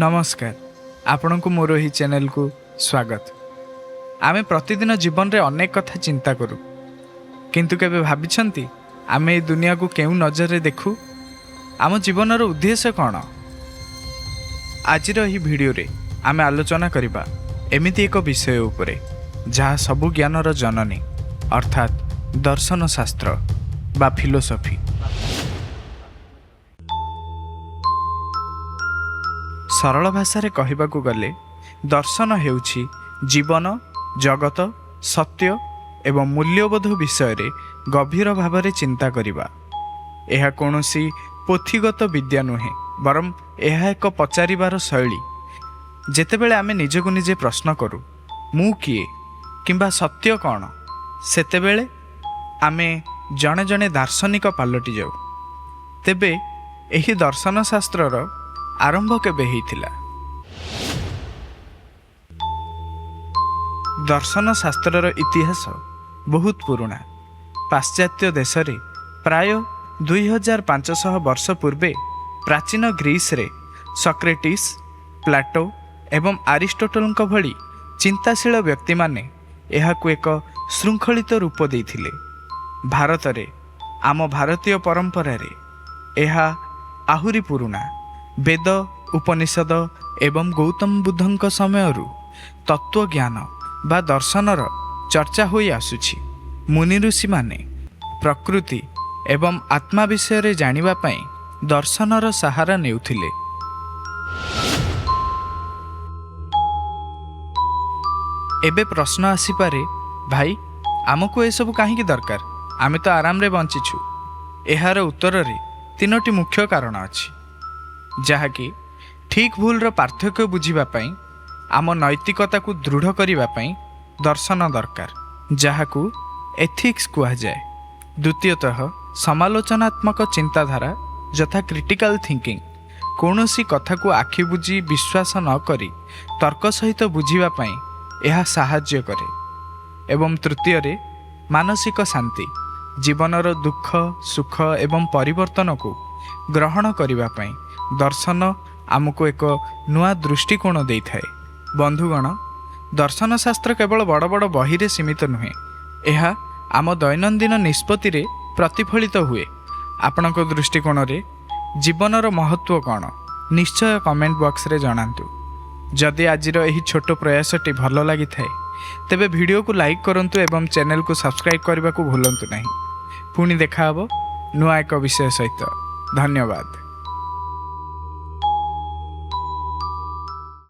नमस्कार आपण को मोर ही चैनल को स्वागत। आमे प्रतिदिन जीवन रे अनेक कथा चिंता करू किंतु केबे भाबिछंती आमे ए दुनिया को केउ नजर रे देखू आम जीवन रो उद्देश्य कौन। आज ही वीडियो रे आमे आलोचना करिबा एमिति एक विषय उपरे जहाँ सबु ज्ञान रो जननी अर्थात दर्शन शास्त्र बा फिलोसफी। सरल भाषा रे कहबाकू गले दर्शन हेउछि जीवन जगत सत्य एवं मूल्यबोध विषय रे गभीर भाव में चिंता करिबा। यह कौनसी पोथीगत विद्या नुहे बरम यह एक पचारिबार शैली। जेतेबेले आमे निजको निजे प्रश्न करू मु किए किंबा सत्य कौन, सेतेबेले आमे जणे जणे दार्शनिक पालटि जाऊ। तेबे एही दर्शन शास्त्रर आरंभ केबे हेइथिला? दर्शन शास्त्रर इतिहास बहुत पुराना। पाश्चात्य देश रे प्राय 2500 वर्ष पूर्वे प्राचीन ग्रीस रे सॉक्रेटिस, प्लाटो एवं अरिस्टोटल भली चिंताशील व्यक्ति माने एहाकु एक श्रृंखलित रूप देइथिले। भारत रे आम भारतीय परंपरा रे एहा आहुरी पुराना। वेद उपनिषद एवं गौतम बुद्धंक समयरु तत्व ज्ञान बा दर्शनर चर्चा होई आसुछि। मुनि ऋषि माने प्रकृति एवं आत्मा विषय रे जानिबा पई दर्शनर सहारा नेउथिले। एबे प्रश्न आसी पारे, भाई आमको ए सब काहेकि दरकार, आमे तो आराम रे बंचिछु। एहार उत्तर रे तीनोटी मुख्य कारण अछि जहाँकि ठीक भूल रो पार्थक्य बुझिबा पई आम नैतिकता को दृढ़ करिबा पई दर्शन दरकार, जहाँकु एथिक्स कुहा जाए। द्वितीयतः समालोचनात्मक चिंताधारा यथा क्रिटिकल थिंकिंग, कौनसी कथा को आखि बुझी विश्वास न करी तर्क सहित बुझिबा पई यह साहाय्य करे। एवं तृतीय रे मानसिक शांति, जीवनर दुख सुख एवं परिवर्तन को ग्रहण करिबा पई दर्शन आमको एक नुआ दृष्टिकोण दे थाए। बंधुगण, दर्शन शास्त्र केवल बड़ बड़ बही रे सीमित नुहे, यह आम दैनंदिन निष्पत्ति रे प्रतिफलित हुए। आपणक दृष्टिकोण रे जीवनर महत्व कौन निश्चय कमेंट बॉक्स रे जणांतु। जदि आजिर एही छोट प्रयासटी भल लगी थाए तेबे वीडियो को लाइक करंतु एवं चैनल को सब्सक्राइब करने को भूलंतु नहीं। पुणी देखा हबो नुआ एक विषय सहित। धन्यवाद।